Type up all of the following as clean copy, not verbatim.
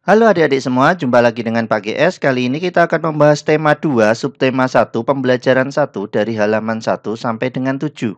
Halo adik-adik semua, jumpa lagi dengan Pak GS. Kali ini kita akan membahas tema 2, subtema 1, pembelajaran 1 dari halaman 1 sampai dengan 7.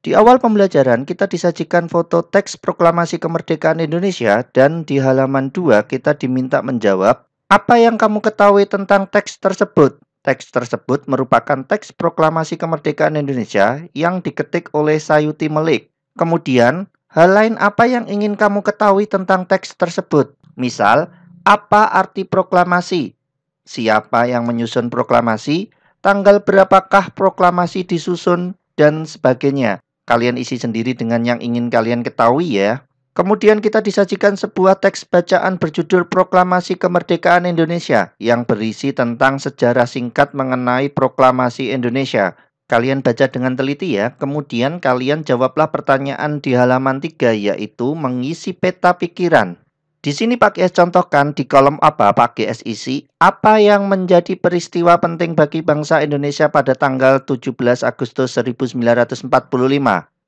Di awal pembelajaran, kita disajikan foto teks proklamasi kemerdekaan Indonesia dan di halaman 2 kita diminta menjawab, apa yang kamu ketahui tentang teks tersebut? Teks tersebut merupakan teks proklamasi kemerdekaan Indonesia yang diketik oleh Sayuti Melik. Kemudian, hal lain apa yang ingin kamu ketahui tentang teks tersebut? Misal, apa arti proklamasi? Siapa yang menyusun proklamasi? Tanggal berapakah proklamasi disusun? Dan sebagainya. Kalian isi sendiri dengan yang ingin kalian ketahui ya. Kemudian kita disajikan sebuah teks bacaan berjudul Proklamasi Kemerdekaan Indonesia yang berisi tentang sejarah singkat mengenai Proklamasi Indonesia. Kalian baca dengan teliti ya. Kemudian kalian jawablah pertanyaan di halaman 3 yaitu mengisi peta pikiran. Di sini Pak GS contohkan di kolom apa Pak GS isi apa yang menjadi peristiwa penting bagi bangsa Indonesia pada tanggal 17 Agustus 1945.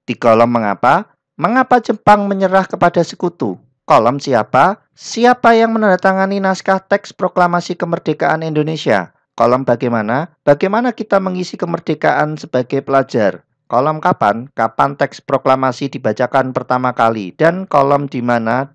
Di kolom mengapa? Mengapa Jepang menyerah kepada sekutu? Kolom siapa? Siapa yang menandatangani naskah teks proklamasi kemerdekaan Indonesia? Kolom bagaimana? Bagaimana kita mengisi kemerdekaan sebagai pelajar? Kolom kapan? Kapan teks proklamasi dibacakan pertama kali? Dan kolom di mana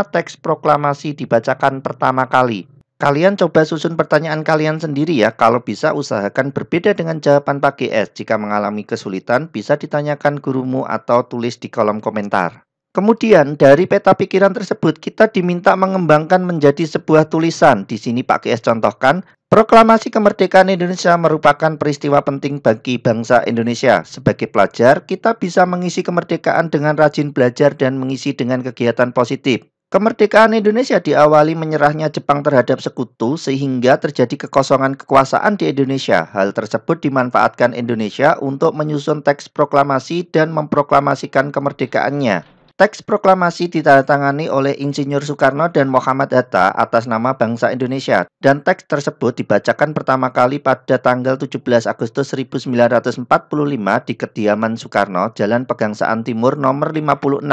teks proklamasi dibacakan pertama kali? Kalian coba susun pertanyaan kalian sendiri ya. Kalau bisa usahakan berbeda dengan jawaban Pak GS. Jika mengalami kesulitan, bisa ditanyakan gurumu atau tulis di kolom komentar. Kemudian dari peta pikiran tersebut kita diminta mengembangkan menjadi sebuah tulisan. Di sini Pak GS contohkan, Proklamasi Kemerdekaan Indonesia merupakan peristiwa penting bagi bangsa Indonesia. Sebagai pelajar, kita bisa mengisi kemerdekaan dengan rajin belajar dan mengisi dengan kegiatan positif. Kemerdekaan Indonesia diawali menyerahnya Jepang terhadap sekutu sehingga terjadi kekosongan kekuasaan di Indonesia. Hal tersebut dimanfaatkan Indonesia untuk menyusun teks proklamasi dan memproklamasikan kemerdekaannya. Teks proklamasi ditandatangani oleh Insinyur Soekarno dan Muhammad Hatta atas nama bangsa Indonesia dan teks tersebut dibacakan pertama kali pada tanggal 17 Agustus 1945 di kediaman Soekarno, Jalan Pegangsaan Timur nomor 56.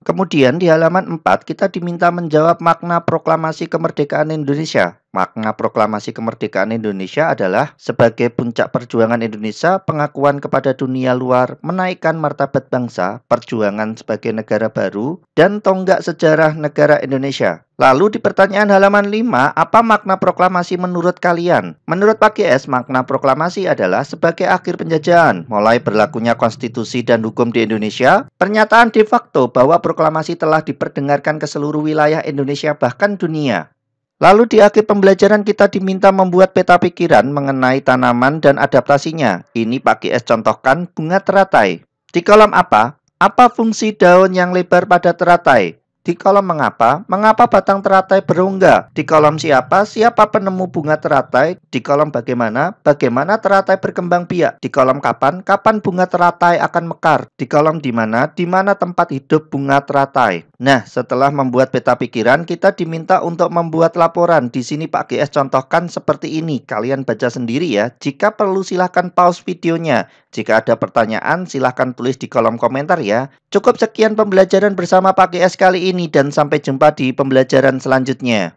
Kemudian di halaman 4 kita diminta menjawab makna proklamasi kemerdekaan Indonesia. Makna proklamasi kemerdekaan Indonesia adalah sebagai puncak perjuangan Indonesia, pengakuan kepada dunia luar, menaikkan martabat bangsa, perjuangan sebagai negara baru, dan tonggak sejarah negara Indonesia. Lalu di pertanyaan halaman 5, apa makna proklamasi menurut kalian? Menurut Pak GS, makna proklamasi adalah sebagai akhir penjajahan, mulai berlakunya konstitusi dan hukum di Indonesia, pernyataan de facto bahwa proklamasi telah diperdengarkan ke seluruh wilayah Indonesia bahkan dunia. Lalu di akhir pembelajaran kita diminta membuat peta pikiran mengenai tanaman dan adaptasinya. Ini Pak GS contohkan bunga teratai. Di kolom apa? Apa fungsi daun yang lebar pada teratai? Di kolom mengapa? Mengapa batang teratai berongga? Di kolom siapa? Siapa penemu bunga teratai? Di kolom bagaimana? Bagaimana teratai berkembang biak? Di kolom kapan? Kapan bunga teratai akan mekar? Di kolom di mana? Di mana tempat hidup bunga teratai? Nah, setelah membuat peta pikiran, kita diminta untuk membuat laporan. Di sini Pak GS contohkan seperti ini. Kalian baca sendiri ya. Jika perlu silahkan pause videonya. Jika ada pertanyaan, silahkan tulis di kolom komentar ya. Cukup sekian pembelajaran bersama Pak GS kali ini dan sampai jumpa di pembelajaran selanjutnya.